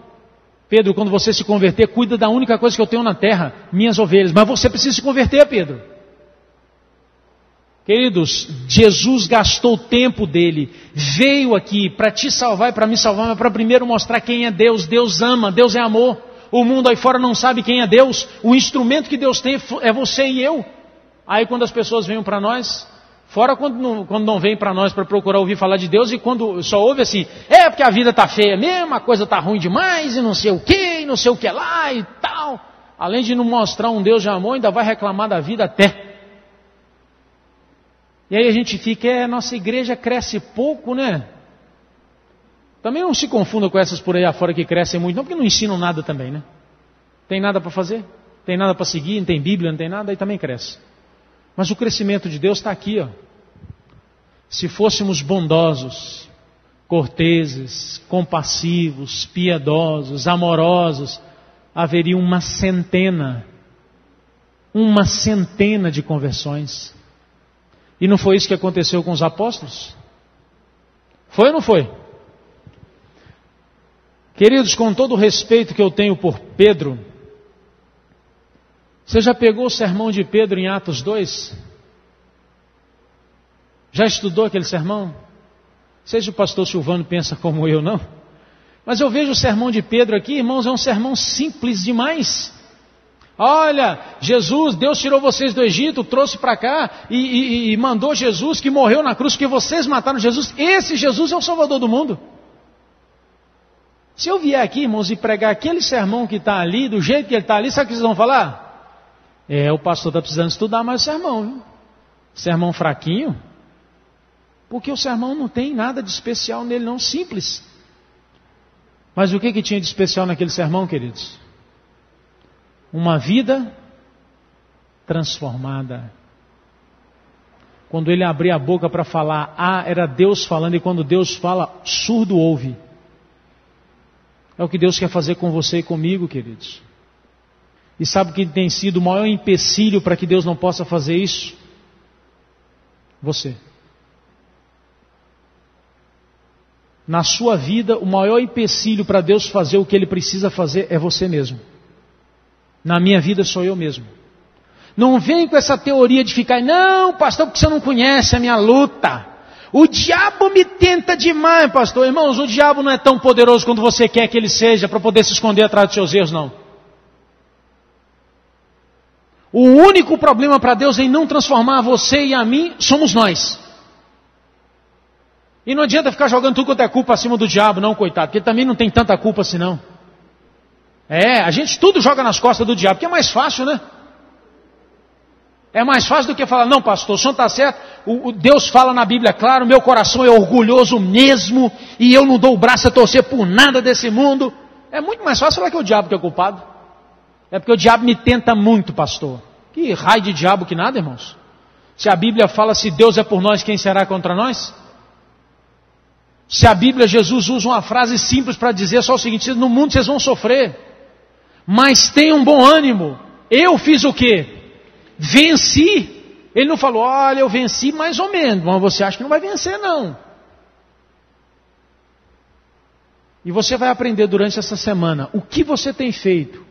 S2: Pedro, quando você se converter, cuida da única coisa que eu tenho na terra, minhas ovelhas. Mas você precisa se converter, Pedro. Queridos, Jesus gastou o tempo dele, veio aqui para te salvar e para me salvar, mas para primeiro mostrar quem é Deus. Deus ama, Deus é amor. O mundo aí fora não sabe quem é Deus. O instrumento que Deus tem é você e eu. Aí quando as pessoas vêm para nós, fora quando não vêm para nós para procurar ouvir falar de Deus, e quando só ouve assim, porque a vida está feia mesmo, a coisa está ruim demais, e não sei o que, e não sei o que lá e tal. Além de não mostrar um Deus de amor, ainda vai reclamar da vida até. E aí a gente fica, nossa igreja cresce pouco, né? Também não se confunda com essas por aí afora que crescem muito, não, porque não ensinam nada também, né? Tem nada para fazer, tem nada para seguir, não tem Bíblia, não tem nada, aí também cresce. Mas o crescimento de Deus está aqui, ó. Se fôssemos bondosos, corteses, compassivos, piedosos, amorosos, haveria uma centena de conversões. E não foi isso que aconteceu com os apóstolos? Foi ou não foi? Queridos, com todo o respeito que eu tenho por Pedro, você já pegou o sermão de Pedro em Atos 2? Já estudou aquele sermão? Não sei se o pastor Silvano pensa como eu, não. Mas eu vejo o sermão de Pedro aqui, irmãos, é um sermão simples demais. Olha, Jesus, Deus tirou vocês do Egito, trouxe para cá e mandou Jesus que morreu na cruz, porque vocês mataram Jesus. Esse Jesus é o Salvador do mundo. Se eu vier aqui, irmãos, e pregar aquele sermão que está ali, do jeito que ele está ali, sabe o que vocês vão falar? O pastor está precisando estudar mais o sermão, viu? Sermão fraquinho. Porque o sermão não tem nada de especial nele, não, simples. Mas o que tinha de especial naquele sermão, queridos? Uma vida transformada. Quando ele abria a boca para falar, era Deus falando, e quando Deus fala, surdo ouve. É o que Deus quer fazer com você e comigo, queridos. E sabe o que tem sido o maior empecilho para que Deus não possa fazer isso? Você. Na sua vida, o maior empecilho para Deus fazer o que Ele precisa fazer é você mesmo. Na minha vida sou eu mesmo. Não vem com essa teoria de ficar, não, pastor, porque você não conhece a minha luta. O diabo me tenta demais, pastor. Irmãos, o diabo não é tão poderoso quanto você quer que ele seja para poder se esconder atrás dos seus erros, não. O único problema para Deus em não transformar você e a mim somos nós. E não adianta ficar jogando tudo quanto é culpa acima do diabo, não, coitado, porque ele também não tem tanta culpa assim, não. A gente tudo joga nas costas do diabo, porque é mais fácil, né? É mais fácil do que falar, não, pastor, o senhor está certo, Deus fala na Bíblia, claro, meu coração é orgulhoso mesmo, e eu não dou o braço a torcer por nada desse mundo. É muito mais fácil falar que é o diabo que é o culpado. É porque o diabo me tenta muito, pastor. Que raio de diabo que nada, irmãos. Se a Bíblia fala, se Deus é por nós, quem será contra nós? Se a Bíblia, Jesus usa uma frase simples para dizer só o seguinte, no mundo vocês vão sofrer, mas tenham bom ânimo. Eu fiz o quê? Venci. Ele não falou, olha, eu venci mais ou menos, mas você acha que não vai vencer, não. E você vai aprender durante essa semana o que você tem feito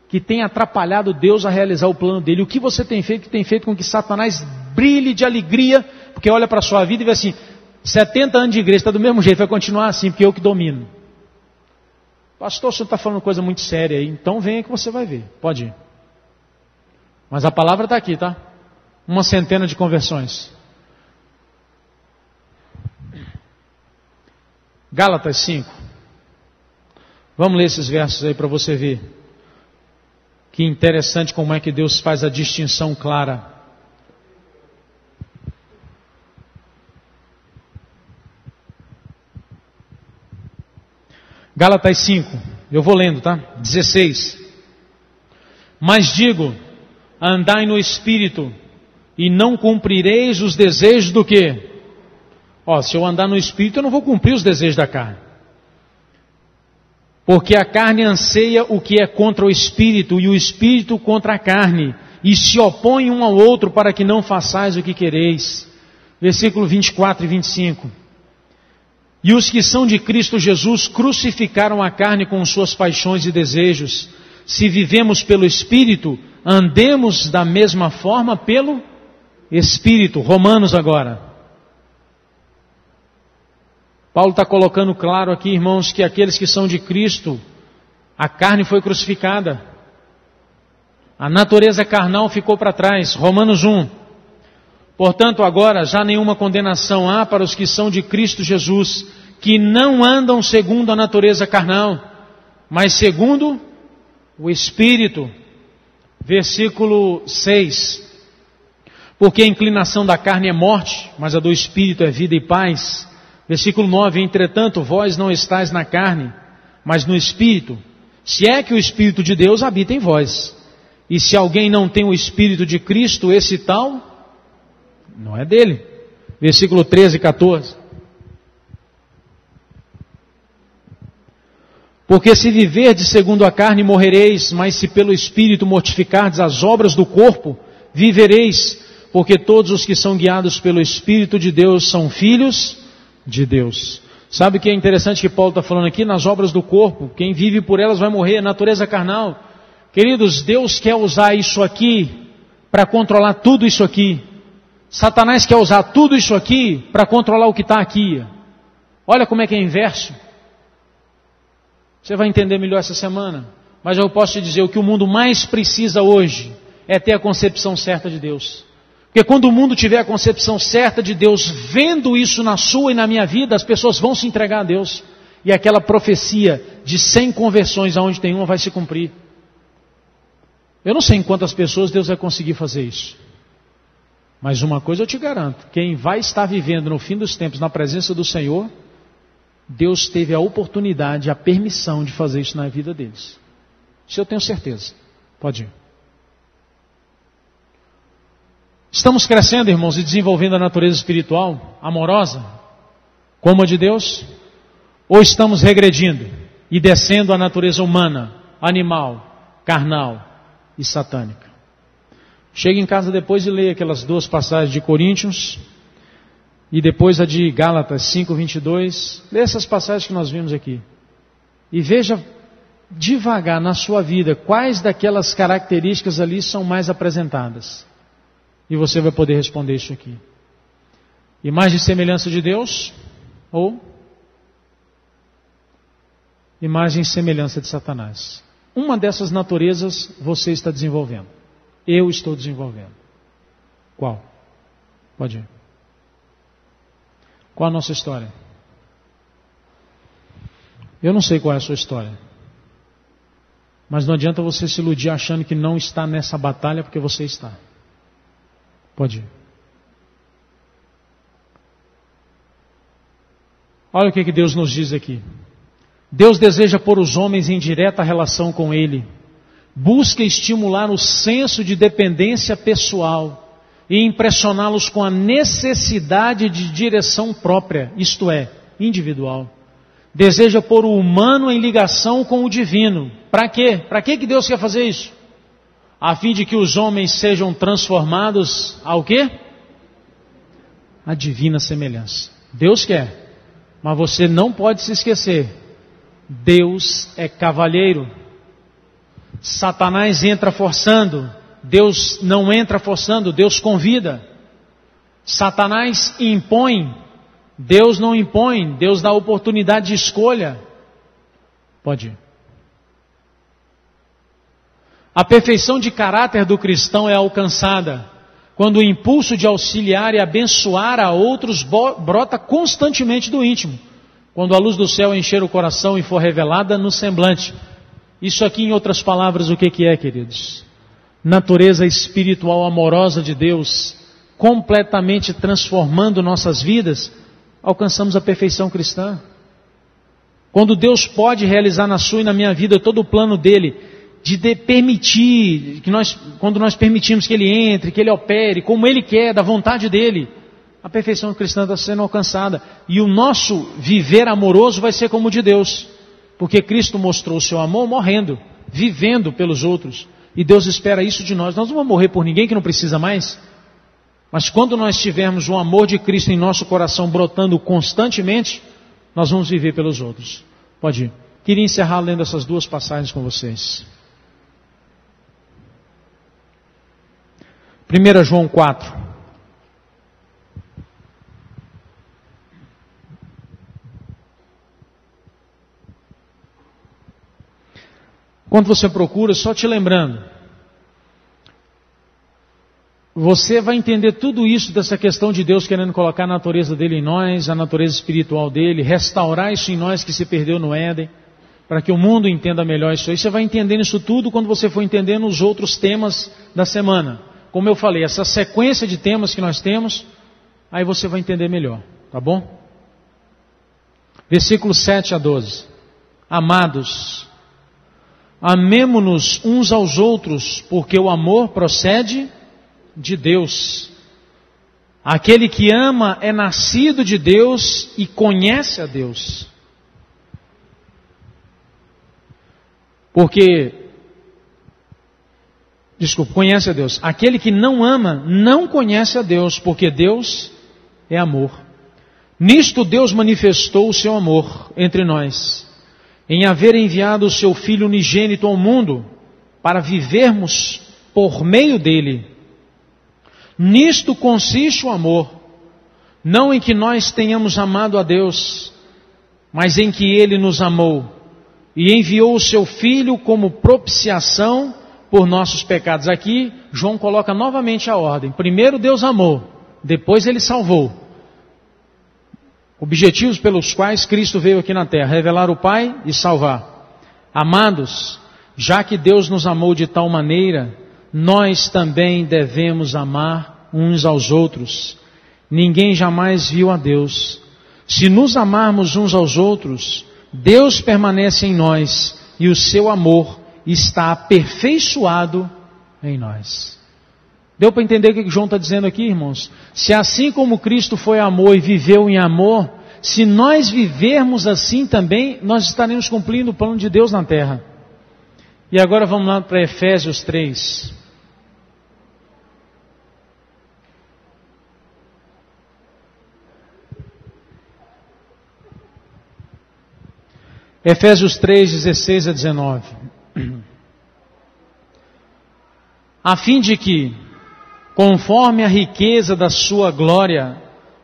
S2: que tem atrapalhado Deus a realizar o plano dele. O que você tem feito que tem feito com que Satanás brilhe de alegria, porque olha para a sua vida e vê assim, 70 anos de igreja, está do mesmo jeito, vai continuar assim, porque eu que domino. Pastor, o senhor está falando coisa muito séria aí, então venha que você vai ver, pode ir. Mas a palavra está aqui, tá? 100 de conversões. Gálatas 5. Vamos ler esses versos aí para você ver. Que interessante como é que Deus faz a distinção clara. Gálatas 5, eu vou lendo, tá? 16. Mas digo, andai no Espírito, e não cumprireis os desejos do quê? Se eu andar no Espírito, eu não vou cumprir os desejos da carne. Porque a carne anseia o que é contra o Espírito, e o Espírito contra a carne, e se opõem um ao outro para que não façais o que quereis. Versículo 24 e 25. E os que são de Cristo Jesus crucificaram a carne com suas paixões e desejos. Se vivemos pelo Espírito, andemos da mesma forma pelo Espírito. Romanos agora. Paulo está colocando claro aqui, irmãos, que aqueles que são de Cristo, a carne foi crucificada. A natureza carnal ficou para trás. Romanos 1. Portanto, agora já nenhuma condenação há para os que são de Cristo Jesus, que não andam segundo a natureza carnal, mas segundo o Espírito. Versículo 6. Porque a inclinação da carne é morte, mas a do Espírito é vida e paz. Versículo 9, entretanto, vós não estáis na carne, mas no Espírito, se é que o Espírito de Deus habita em vós. E se alguém não tem o Espírito de Cristo, esse tal não é dele. Versículo 13 e 14. Porque se viverdes segundo a carne, morrereis, mas se pelo Espírito mortificardes as obras do corpo, vivereis, porque todos os que são guiados pelo Espírito de Deus são filhos de Deus. Sabe o que é interessante que Paulo está falando aqui? Nas obras do corpo, quem vive por elas vai morrer, natureza carnal. Queridos, Deus quer usar isso aqui para controlar tudo isso aqui. Satanás quer usar tudo isso aqui para controlar o que está aqui. Olha como é que é inverso. Você vai entender melhor essa semana. Mas eu posso te dizer, o que o mundo mais precisa hoje é ter a concepção certa de Deus. Porque quando o mundo tiver a concepção certa de Deus, vendo isso na sua e na minha vida, as pessoas vão se entregar a Deus. E aquela profecia de 100 conversões, aonde tem uma, vai se cumprir. Eu não sei em quantas pessoas Deus vai conseguir fazer isso. Mas uma coisa eu te garanto, quem vai estar vivendo no fim dos tempos na presença do Senhor, Deus teve a oportunidade, a permissão de fazer isso na vida deles. Isso eu tenho certeza. Pode ir. Estamos crescendo, irmãos, e desenvolvendo a natureza espiritual, amorosa, como a de Deus? Ou estamos regredindo? e descendo à natureza humana, animal, carnal e satânica. Chega em casa depois e leia aquelas duas passagens de Coríntios e depois a de Gálatas 5:22. Lê essas passagens que nós vimos aqui e veja devagar na sua vida quais daquelas características ali são mais apresentadas. E você vai poder responder isso aqui. Imagem e semelhança de Deus ou imagem e semelhança de Satanás. Uma dessas naturezas você está desenvolvendo. Eu estou desenvolvendo. Qual? Pode ir. Qual a nossa história? Eu não sei qual é a sua história. Mas não adianta você se iludir achando que não está nessa batalha, porque você está. Pode ir. Olha o que Deus nos diz aqui. Deus deseja pôr os homens em direta relação com Ele. Busca estimular o senso de dependência pessoal e impressioná-los com a necessidade de direção própria, isto é, individual. Deseja pôr o humano em ligação com o divino. Para quê? Para que Deus quer fazer isso? A fim de que os homens sejam transformados ao quê? A divina semelhança. Deus quer, mas você não pode se esquecer. Deus é cavalheiro. Satanás entra forçando, Deus não entra forçando, Deus convida. Satanás impõe, Deus não impõe, Deus dá oportunidade de escolha. Pode ir. A perfeição de caráter do cristão é alcançada quando o impulso de auxiliar e abençoar a outros brota constantemente do íntimo, quando a luz do céu encher o coração e for revelada no semblante. Isso aqui, em outras palavras, o que é, queridos? Natureza espiritual amorosa de Deus, completamente transformando nossas vidas, alcançamos a perfeição cristã. Quando Deus pode realizar na sua e na minha vida todo o plano dele, de permitir, quando nós permitimos que ele entre, que ele opere, como ele quer, da vontade dele, a perfeição cristã está sendo alcançada. E o nosso viver amoroso vai ser como o de Deus. Porque Cristo mostrou o seu amor morrendo, vivendo pelos outros. E Deus espera isso de nós. Nós não vamos morrer por ninguém que não precisa mais. Mas quando nós tivermos o amor de Cristo em nosso coração brotando constantemente, nós vamos viver pelos outros. Pode ir. Queria encerrar lendo essas duas passagens com vocês. 1 João 4. Quando você procura, só te lembrando, você vai entender tudo isso dessa questão de Deus querendo colocar a natureza dele em nós, a natureza espiritual dele, restaurar isso em nós que se perdeu no Éden, para que o mundo entenda melhor isso aí. Você vai entendendo isso tudo quando você for entendendo os outros temas da semana. Como eu falei, essa sequência de temas que nós temos, aí você vai entender melhor, tá bom? Versículos 7 a 12. Amados, amemo-nos uns aos outros, porque o amor procede de Deus. Aquele que ama é nascido de Deus e conhece a Deus. Conhece a Deus. Aquele que não ama não conhece a Deus, porque Deus é amor. Nisto Deus manifestou o seu amor entre nós, em haver enviado o seu Filho unigênito ao mundo, para vivermos por meio dele. Nisto consiste o amor, não em que nós tenhamos amado a Deus, mas em que Ele nos amou, e enviou o seu Filho como propiciação por nossos pecados. Aqui, João coloca novamente a ordem. Primeiro Deus amou, depois Ele salvou. Objetivos pelos quais Cristo veio aqui na terra: revelar o Pai e salvar. Amados, já que Deus nos amou de tal maneira, nós também devemos amar uns aos outros. Ninguém jamais viu a Deus. Se nos amarmos uns aos outros, Deus permanece em nós e o seu amor está aperfeiçoado em nós. Deu para entender o que João está dizendo aqui, irmãos? Se assim como Cristo foi amor e viveu em amor, se nós vivermos assim também, nós estaremos cumprindo o plano de Deus na terra. E agora vamos lá para Efésios 3. Efésios 3, 16 a 19. A fim de que, conforme a riqueza da sua glória,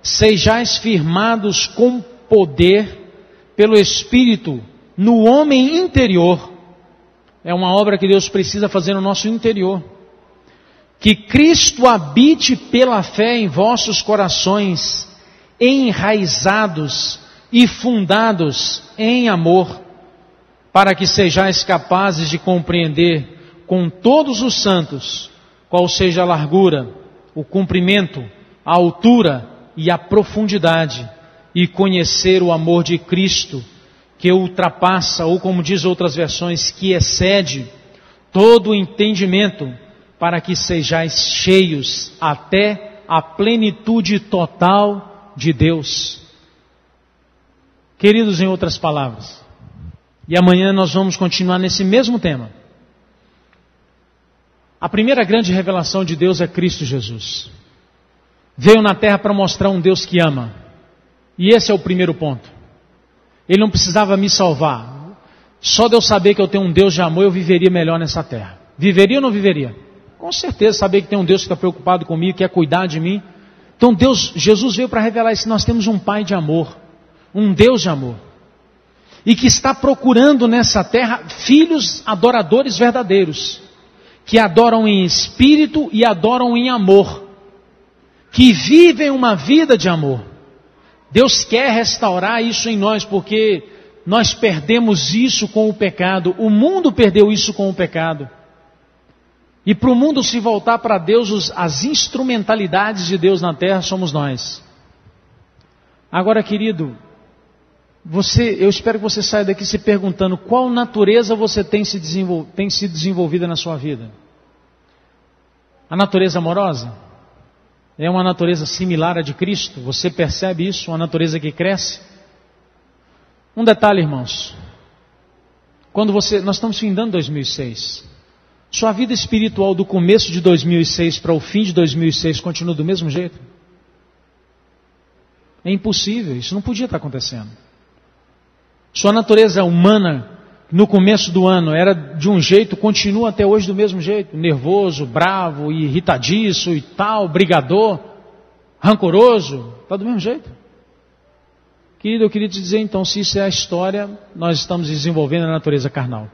S2: sejais firmados com poder pelo Espírito no homem interior. É uma obra que Deus precisa fazer no nosso interior. Que Cristo habite pela fé em vossos corações, enraizados e fundados em amor, para que sejais capazes de compreender com todos os santos qual seja a largura, o comprimento, a altura e a profundidade, e conhecer o amor de Cristo, que ultrapassa, ou como diz outras versões, que excede todo o entendimento, para que sejais cheios até a plenitude total de Deus. Queridos, em outras palavras, e amanhã nós vamos continuar nesse mesmo tema. A primeira grande revelação de Deus é Cristo Jesus. Veio na terra para mostrar um Deus que ama. E esse é o primeiro ponto. Ele não precisava me salvar. Só de eu saber que eu tenho um Deus de amor, eu viveria melhor nessa terra. Viveria ou não viveria? Com certeza, saber que tem um Deus que está preocupado comigo, que quer cuidar de mim. Então Jesus veio para revelar isso. Nós temos um Pai de amor. Um Deus de amor, e que está procurando nessa terra filhos adoradores verdadeiros, que adoram em espírito e adoram em amor, que vivem uma vida de amor. Deus quer restaurar isso em nós, porque nós perdemos isso com o pecado, o mundo perdeu isso com o pecado, e para o mundo se voltar para Deus, as instrumentalidades de Deus na terra somos nós. Agora, querido, eu espero que você saia daqui se perguntando qual natureza você tem se desenvolvida na sua vida. A natureza amorosa? É uma natureza similar à de Cristo? Você percebe isso? Uma natureza que cresce? Um detalhe, irmãos. Nós estamos findando 2006. Sua vida espiritual do começo de 2006 para o fim de 2006 continua do mesmo jeito? É impossível, isso não podia estar acontecendo. Sua natureza humana, no começo do ano, era de um jeito, continua até hoje do mesmo jeito. Nervoso, bravo, irritadiço e tal, brigador, rancoroso, está do mesmo jeito. Querido, eu queria te dizer então, se isso é a história, nós estamos desenvolvendo a natureza carnal.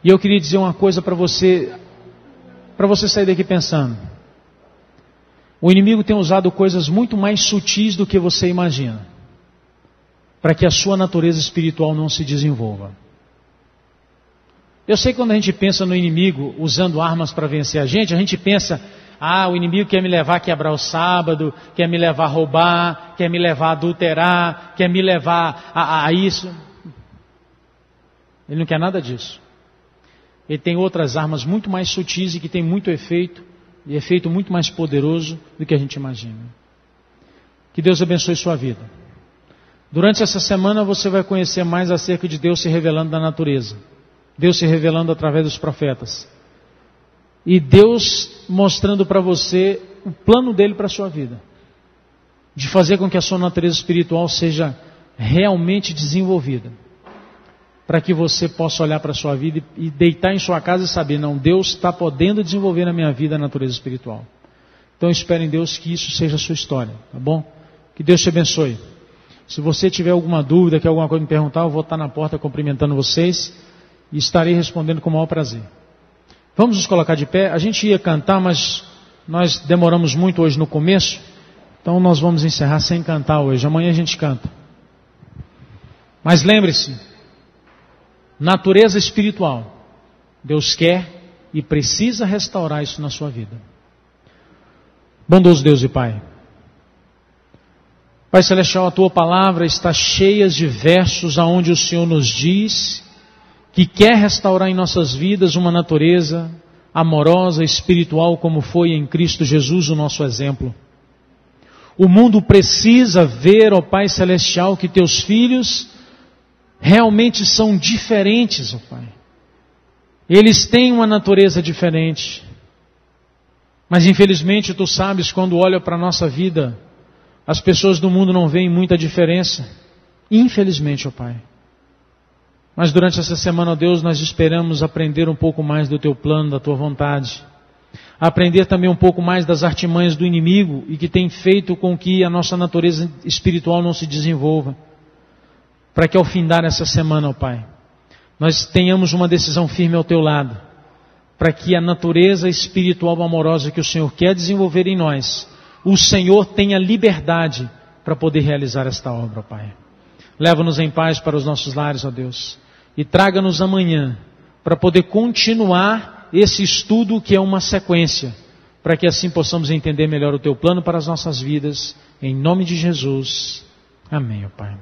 S2: E eu queria dizer uma coisa para você sair daqui pensando. O inimigo tem usado coisas muito mais sutis do que você imagina, para que a sua natureza espiritual não se desenvolva. Eu sei que quando a gente pensa no inimigo usando armas para vencer a gente pensa, o inimigo quer me levar a quebrar o sábado, quer me levar a roubar, quer me levar a adulterar, quer me levar a isso. Ele não quer nada disso. Ele tem outras armas muito mais sutis e que tem muito efeito, e efeito muito mais poderoso do que a gente imagina. Que Deus abençoe sua vida. Durante essa semana você vai conhecer mais acerca de Deus se revelando na natureza. Deus se revelando através dos profetas. E Deus mostrando para você o plano dele para a sua vida. De fazer com que a sua natureza espiritual seja realmente desenvolvida. Para que você possa olhar para a sua vida e deitar em sua casa e saber, não, Deus está podendo desenvolver na minha vida a natureza espiritual. Então eu espero em Deus que isso seja a sua história, tá bom? Que Deus te abençoe. Se você tiver alguma dúvida, quer alguma coisa me perguntar, eu vou estar na porta cumprimentando vocês e estarei respondendo com o maior prazer. Vamos nos colocar de pé. A gente ia cantar, mas nós demoramos muito hoje no começo, então nós vamos encerrar sem cantar hoje. Amanhã a gente canta. Mas lembre-se, natureza espiritual, Deus quer e precisa restaurar isso na sua vida. Bondoso Deus e Pai, Pai Celestial, a Tua palavra está cheia de versos aonde o Senhor nos diz que quer restaurar em nossas vidas uma natureza amorosa, espiritual, como foi em Cristo Jesus o nosso exemplo. O mundo precisa ver, ó Pai Celestial, que teus filhos realmente são diferentes, ó Pai. Eles têm uma natureza diferente. Mas infelizmente tu sabes, quando olha para a nossa vida, as pessoas do mundo não veem muita diferença. Infelizmente, ó Pai. Mas durante essa semana, ó Deus, nós esperamos aprender um pouco mais do teu plano, da tua vontade. Aprender também um pouco mais das artimanhas do inimigo e que tem feito com que a nossa natureza espiritual não se desenvolva. Para que ao findar essa semana, ó Pai, nós tenhamos uma decisão firme ao teu lado. Para que a natureza espiritual amorosa que o Senhor quer desenvolver em nós, o Senhor tenha liberdade para poder realizar esta obra, ó Pai. Leva-nos em paz para os nossos lares, ó Deus. E traga-nos amanhã para poder continuar esse estudo que é uma sequência, para que assim possamos entender melhor o teu plano para as nossas vidas. Em nome de Jesus. Amém, ó Pai.